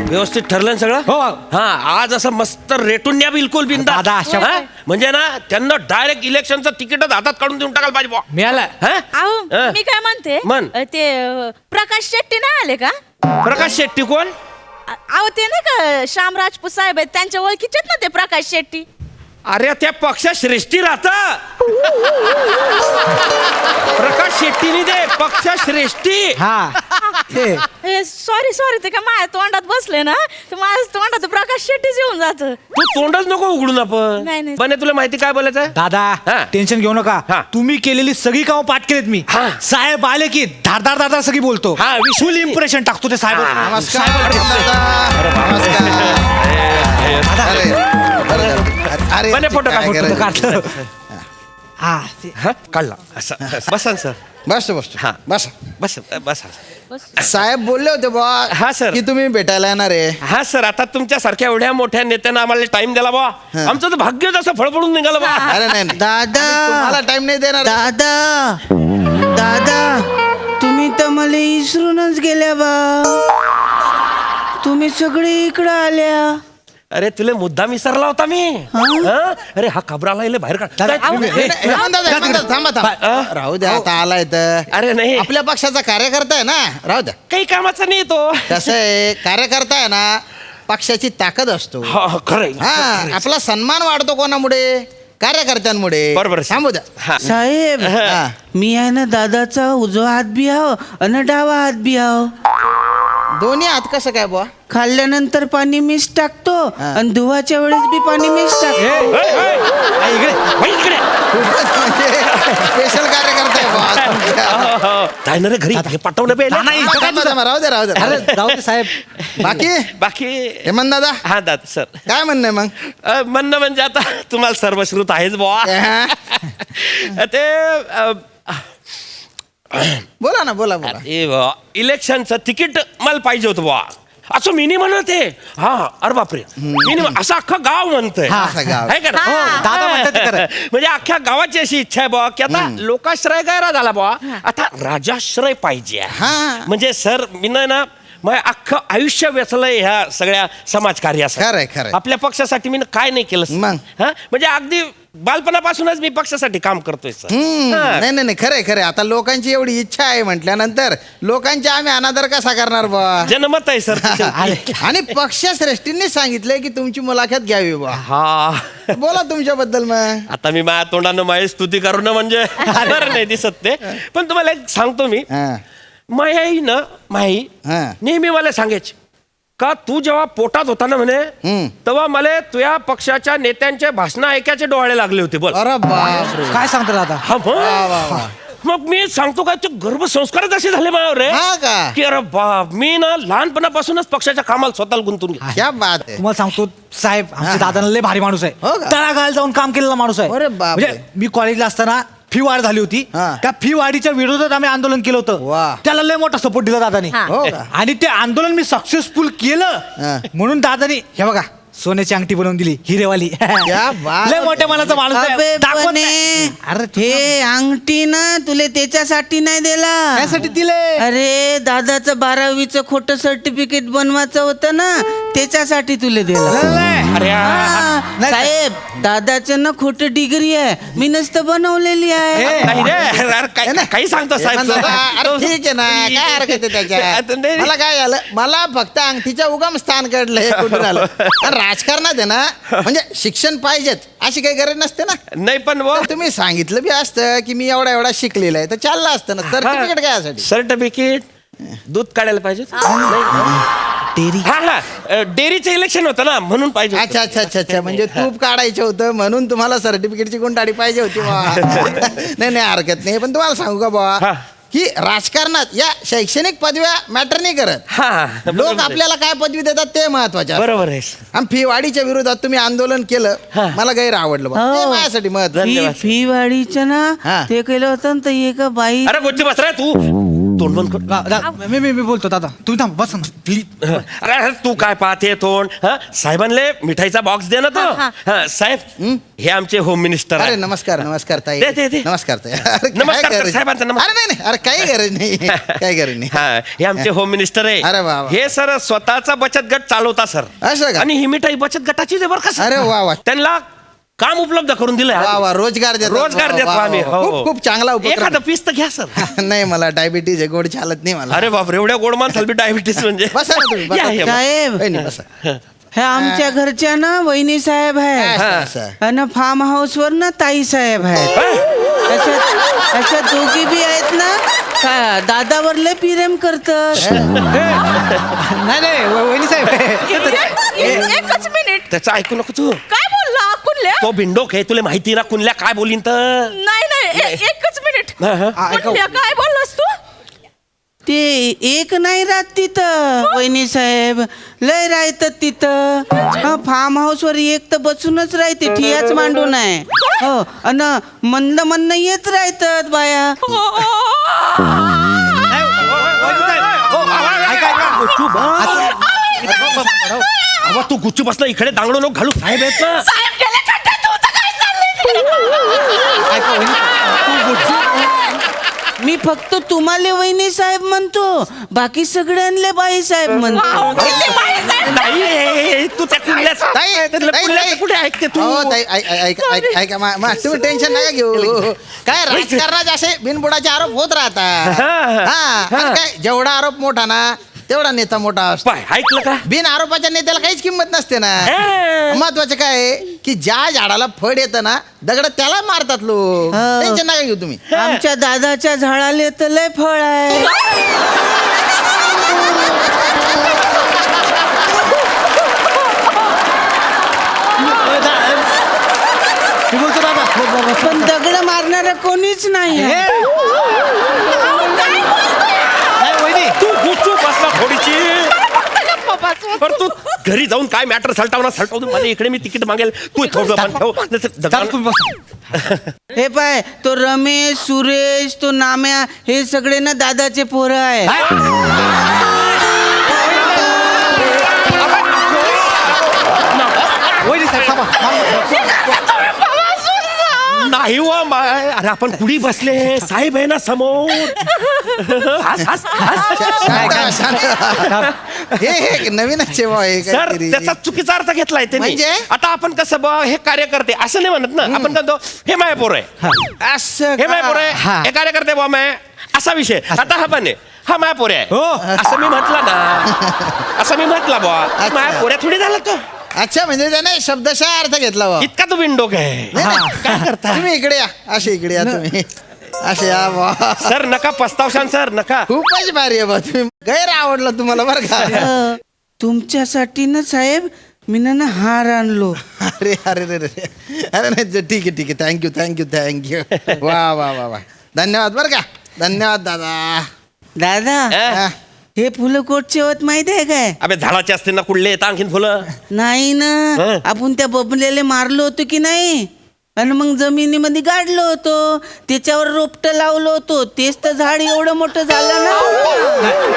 व्यवस्थित ठरलं ना सगळं? हो. हा, आज असं मस्त रेटून द्या बिलकुल बिंदा. दादा, अशा- म्हणजे ना त्यांना डायरेक्ट इलेक्शनचं तिकीटच हातात काढून देऊन टाकायला पाहिजे बुवा. मिळाला. हा? अहो हा. मी काय म्हणते म्हण. ते प्रकाश शेट्टी नाही आले का? प्रकाश शेट्टी कोण? अहो ते नाही का श्याम राजपूत साहेब आहेत, त्यांच्या ओळखीचे ना ते प्रकाश शेट्टी. अरे त्या पक्षा श्रेष्ठी राहत. प्रकाश शेट्टीनी दे पक्ष श्रेष्ठी. हा ते सॉरी सॉरी, ते का माझ्या तोंडात बसले ना, तर माझ्या तोंडात प्रकाश शेट्टीच येऊन जात. तू तोंडच नको उघडून आपण. नाही, नाही. पण तुला माहिती काय बोलायचं? दादा हा. टेन्शन घेऊ नका. हा. तुम्ही केलेली सगळी कामं पाठ केलीत मी. हा. साहेब आले की धारदार धारदार सगळी बोलतो. हा, विषय- फुल इम्प्रेशन टाकतो ते साहेब. हा. नमस्कार अरे बने फोटो काढ, काय फोटो करायचं? काढतो. हा ते- हा, काढला असं. बसा ना सर. बस बस हा. बस बस बसा. साहेब बोलले होते हा, बा सर. की तुम्ही भेटायला येणार आहे. हा सर, आता तुमच्यासारख्या एवढ्या मोठ्या नेत्यांना आम्हाला टाइम दिला बा. हा. आमचं तर भाग्यच असं फळफळून निघालं बा. अरे नाही नाही. दादा आम्ही तुम्हाला टाइम नाही देणार. दादा दादा तुम्ही तर मला इसरूनच गेल्या बा. तुम्ही सगळे इकडं आल्या. अरे तुला मुद्दा विसरला होता मी. हा? अरे हा खबराला इले बाहेर काढ. दादा, काय? नाही, नाही, हेमंत, थांबा थांबा. राहू द्या, आता आलाय तर. अरे नाही, आपल्या पक्षाचा कार्यकर्ता आहे ना, राहू द्या. काही कामाचा नाही तो. कसं आहे, कार्यकर्ता आहे ना, पक्षाची ताकद असतो. हा, हा, खरंय. हा, आपला सन्मान वाढतो कोणामुळे? कार्यकर्त्यांमुळे. बरोबर. थांबू द्या. हा. साहेब हा. मी आहे ना दादाचा उजवा हात बी आहो आणि डावा हात बी आहो. दोन्ही हात कसं काय बुवा? खाल्ल्यानंतर पाणी मीच टाकतो आणि धुवाच्या वेळेस बी पाणी मीच टाकतो. ए, ए, हा, इकडे वळ इकडे. खूपच म्हणजे स्पेशल कार्यकर्ता आहे बुवा. काय ना रे घरी हे पाठवलं बे. हा, नाही. इथं काय थांबा, थांबा, राहू द्या, राहू द्या. अरे जाऊ दे साहेब. बाकी बाकी हेमंत दादा हा दादा सर, काय म्हणणं आहे मग? म्हणणं म्हणजे आता तुम्हाला सर्वश्रुत आहेच बुवा. ते बोला ना, बोला बोला. इलेक्शनचं तिकीट मला पाहिजे होतं बुवा. असं मिनी म्हणत आहे. हा, अरे बापरे, मिनी असं अख्खं गाव म्हणतंय. हा, असं गाव. आहे का नाही? हा. दादा म्हणतात ते खरं. म्हणजे अख्ख्या गावाची अशी इच्छा आहे बुवा की आता लोकाश्रय गैरा झाला बुवा, आता राजाश्रय पाहिजे. हा. म्हणजे सर मी ना मग अख्खं आयुष्य वेचलंय ह्या सगळ्या समाजकार्यासाठी. खरंय, खरंय. आपल्या पक्षासाठी मी काय नाही केलं मग? हा? म्हणजे अगदी बालपणापासूनच मी पक्षासाठी काम करतोय सर. हा. नाही नाही नाही, खरंय खरंय. आता लोकांची एवढी इच्छा आहे म्हटल्यानंतर लोकांची आम्ही अनादर कसा करणार बुवा? जनमत आहे सर. आणि पक्षश्रेष्ठींनी सांगितलंय की तुमची मुलाखत घ्यावी बुवा. हा, बोला तुमच्याबद्दल मग. आता मी माझ्या तोंडानं माझी स्तुती करून म्हणजे बरं नाही दिसत ते, पण तुम्हाला एक सांगतो मी. हा. माई हा. नेहमी मला सांगायची का तू जेव्हा पोटात होता ना म्हणे, तेव्हा मला तुझ्या पक्षाच्या नेत्यांचे भाषण ऐकायचे डोळे लागले होते. बोल. अरे बापरे. काय सांगता दादा? हा, वा, वा, वा. मग मी सांगतो काय ते गर्भसंस्कारच असे झाले माझ्यावर रे, हा का? की अरे बाप, मी ना लहानपणापासूनच पक्षाच्या कामाला स्वतःला गुंतून गेलो. क्या बात आहे. तुम्हाला सांगतो साहेब, आमच्या दादाला लय भारी माणूस आहे. हो का? तळागाळाला जाऊन काम केलेला माणूस आहे. अरे बापरे. म्हणजे मी कॉलेजला असताना फी वाढ झाली होती. हा. त्या फी वाढीच्या विरोधात आम्ही आंदोलन केलं होतं. वा. त्याला लय मोठा सपोर्ट दिला दादानी. हा. हो का? आणि ते आंदोलन मी सक्सेसफुल केलं हा. म्हणून दादानी हे बघा सोन्याची अंगठी बनवून दिली, हिरेवाली. क्या बात. लय मोठ्या मनाचा माणूस आहे. अबे दाखवत बने. नाही. अरे हे अंगठी ना तुले त्याच्यासाठी नाही दिला. त्यासाठी दिले. अरे दादाचं 12वीचं खोटं सर्टिफिकेट बनवायचं होतं ना, त्याच्यासाठी तुले दिला. अरे हा, नाही. साहेब दादाचं ना खोटं डिग्री आहे, मी नसतं बनवलेली आहे. नाही रे, अरे काही सांगतो साहेब. हेमंत दादा, अरे ठीक आहे ना, काय हरकत आहे त्याच्यात? नाही. मला काय झालं, मला फक्त अंगठीच्या उगम स्थान कळलं हे कुठून आलं. आणि राजकारणात आहे ना, म्हणजे शिक्षण पाहिजेत अशी काही गरज नसते ना. नाही पण बुवा, तर तुम्ही सांगितलं बी असतं की मी एवढा एवढा शिकलेला आहे तर चाललं असतं ना. सर्टिफिकेट काय यासाठी? सर्टिफिकेट दूध काढायला पाहिजे. डेअरी हा, डेअरीचं इलेक्शन होतं ना म्हणून पाहिजे होतं. अच्छा अच्छा अच्छा अच्छा, म्हणजे तूप काढायचं होतं म्हणून तुम्हाला सर्टिफिकेटची गुंडाळी पाहिजे होती बा. नाही नाही, हरकत नाही. पण तुम्हाला सांगू का हा. बा की राजकारणात या शैक्षणिक पदव्या मॅटर नाही करत. हा, लोक बरोबर आहे. आपल्याला काय पदवी देतात ते महत्वाचे. बरोबर आहे. आणि फी वाढीच्या विरोधात तुम्ही आंदोलन केलं, मला गैर आवडलं बा. ते हो. माझ्यासाठी महत्व. धन्यवाद. फी वाढीचं हा. ना ते केलं होतं ना, तर एका बाई अरे गोष्टी बस रे तू. तोंड बंद कर. मी बोलतो दादा तुम्ही थांब बस ना प्लीज. अरे तू काय पाहते तोंड? साहेबांले मिठाईचा बॉक्स दे ना तो. साहेब हे आमचे होम मिनिस्टर अरे आहे. नमस्कार नमस्कार ताई. दे. नमस्कार ताई. अरे, काय नमस्कार कर, गरज- साहेबांचा नमस्कार. अरे नाही अरे काही गरज नाही काही गरज नाही. हा, हे आमचे होम मिनिस्टर अरे वा, आहे. वा. हे सर स्वतःचा बचत गट चालवता सर. असं का? आणि ही मिठाई बचत गटाची आहे बरं का सर. अरे वा वा. त्यांना काम उपलब्ध करून दिलंय. वा वा रोजगार देतात. रोजगार वा, देतो वा, वा. आम्ही. हो, खूप हो. खूप चांगला उपक्रम. एखादं पीस तर घ्या सर. नाही मला डायबिटीज आहे गोड चालत नाही मला. अरे बाप एवढ्या गोड माणसाला बी डायबिटीस म्हणजे. बसा ना तुम्ही, बसा. या, या. साहेब वहिनी, बसा. हे आमच्या घरच्या ना वहिनी साहेब आहे असं, असं. आणि फार्म हाऊस वर ना ताई साहेब आहेत. अशा दोघी बी आहेत ना दादावर लय प्रेम करतात. नाही वहिनी साहेब एकच मिनिट. त्याचं ऐकू नको तू. काय बोलला कुल्ल्या? तो भिंडोक आहे तुला माहिती ना कुणल्या काय बोलीन तर. नाही एकच मिनिट. हा, हा. कुठल्या काय बोललास तू? ते एक नाही राहत तिथं वहिनी साहेब लय राहतात तिथं. फार्म हाऊस वर एक तर बसूनच राहते ठियाच मांडून आहे. हो अन म्हणणं येत राहतात बाया. अबा तू गुच्चू बसला इकडे दांगडो नको घालू. साहेब आहेत ना. साहेब गेले खड्ड्यात, तुझं काय चाललंय? मी फक्त तुम्हाला वहिनी साहेब म्हणतो बाकी सगळ्यांना बाई साहेब म्हणतो. किती बाई साहेब? नाही तू त्या कुंडल्याच ताई, ताई, कुठे ऐकते तू. हो ताई ऐका तुम्ही टेन्शन नका घेऊ. काय राजकारणात असे बिनबुडाचे आरोप होत राहतात. आणि काय जेवढा आरोप मोठा ना तेवढा नेता मोठा असतो. पाय ऐकलं का. बिन आरोपाच्या नेत्याला काहीच किंमत नसते ना. महत्वाचं काय आहे की ज्या झाडाला फळ येतं ना दगड त्याला मारतात लोक. हो. टेन्शन नका घेऊ तुम्ही. आमच्या दादाच्या झाडाला तर लय फळ आहे. मी बोलतो दादा पण दगड मारणार कोणीच नाही आहे. नाही वहिनी तू गुच्चू बसला थोडीची. बाबाचं. पण तू घरी जाऊन काय मॅटर सलटावून मला इकडे मी तिकीट मागेल. तू थोडं ठेव. दादा तुम्ही बसा. हे पाय तो रमेश सुरेश तो नाम्या हे सगळे ना दादाचे पोरं आहे. वहिनी साहेब थांबा. नाही हो अरे आपण कुणी बसले. साहेब आहे ना समोर. हस, हस, हस. शांत, शांत. हे नवीनच सेवा आहे सर काहीतरी. त्याचा चुकीचा अर्थ घेतलाय त्यांनी. म्हणजे? आता आपण कसं बा हे कार्यकर्ते असं नाही म्हणत ना. आपण म्हणतो हे मायपोर आहे. असं हे मायपोर का? आहे. हे कार्यकर्ते बॉ मैं असा विषय. आता हा पण आहे हा मायपोर आहे. हो. असं मी म्हटलं ना. असं मी म्हटलं बॉ मायपोऱ्या थोडी झाला तो. अच्छा म्हणजे त्याने शब्दशः अर्थ घेतला बा. इतका तो विंडोक आहे. नाही, नाही. काय करता तुम्ही इकडे या असे इकडे या तुम्ही असे या बा. सर नका पस्तावशान सर नका. खूपच भारी आहे बा तुम्ही. गैर आवडलं तुम्हाला बरं का. तुमच्यासाठी ना साहेब मी ना हार आणलो. अरे अरे अरे अरे नाही ठीक आहे थँक्यू वा वा वा वा धन्यवाद बरं का. धन्यवाद दादा. दादा अं? हे फुलं कोटचे होत माहिती आहे काय? अबे झाडाचे असते ना कुठले येत आणखीन फुलं. नाही ना हं. आपण त्या बबलेले मारलो होतो की नाही आणि मग जमिनीमध्ये गाडलो होतो त्याच्यावर रोपट लावलो होतो तेच तर झाड एवढं मोठं झालं ना.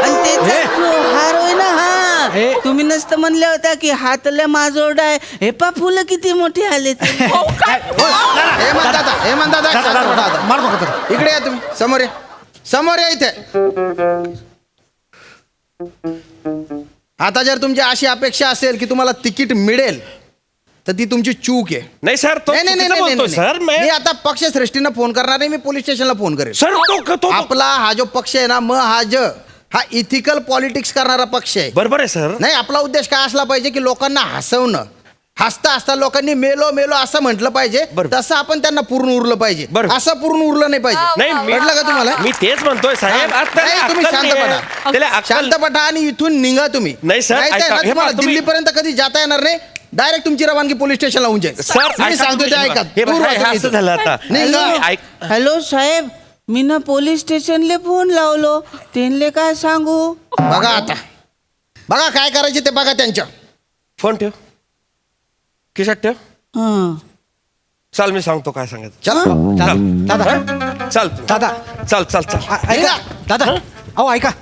आणि त्याचा जो हार होय ना हा तुम्ही नसतं म्हणल्या होत्या की हातल्या माजोड आहे. हे पा फुलं किती मोठी आले ते. हे म्हणतात दादा मार नका दादा. इकडे या तुम्ही समोर या इथे. आता जर तुमची अशी अपेक्षा असेल की तुम्हाला तिकीट मिळेल तर ती तुमची चूक आहे. नाही सर तो नाही, नाही, चुकीचं नाही, बोलतोय, नाही, सर नाही. मी मैं आता पक्षश्रेष्ठींना फोन करणार नाही. मी पोलीस स्टेशनला फोन करेल. सर तो आपला हा जो पक्ष आहे ना हा इथिकल पॉलिटिक्स करणारा पक्ष आहे. बरोबर आहे सर. नाही आपला उद्देश काय असला पाहिजे की लोकांना हसवणं. हसता हसता लोकांनी मेलो असं म्हटलं पाहिजे. बरोबर. तसं आपण त्यांना पूर्ण उरलं पाहिजे. बरोबर. असं पूर्ण उरलं नाही पाहिजे. नाही म्हटलं का तुम्हाला? मी तेच म्हणतोय साहेब. आता नाही, तुम्ही अक्कल शांत नाहीये. पडा. त्याला अक्कल- शांत पडा आणि इथून निघा तुम्ही. नाही, सर, नाहीतर ऐका. ना हे तुम्हाला पहा, तुम्ही- दिल्लीपर्यंत कधी जाता येणार नाही. डायरेक्ट तुमची रवानगी पोलीस स्टेशनला होऊन जाईल. सर मी ऐका सांगतो ते तुम्ही. ऐका. हे दूर बघा, व्हा हे तुम्ही असं इथून. झालं आता. नाही, तुम्ही नाही. ऐक- हॅलो साहेब मी ना पोलीस स्टेशनले फोन लावलो त्यांना काय सांगू. बघा आता बघा काय करायचे ते बघा त्यांच्या. फोन ठेव खिशात ठेव. हं. चाल मी सांगतो काय सांगायचं. चला दादा चाल तू. दादा चाल चाल चाल. ऐका दादा अहो ऐका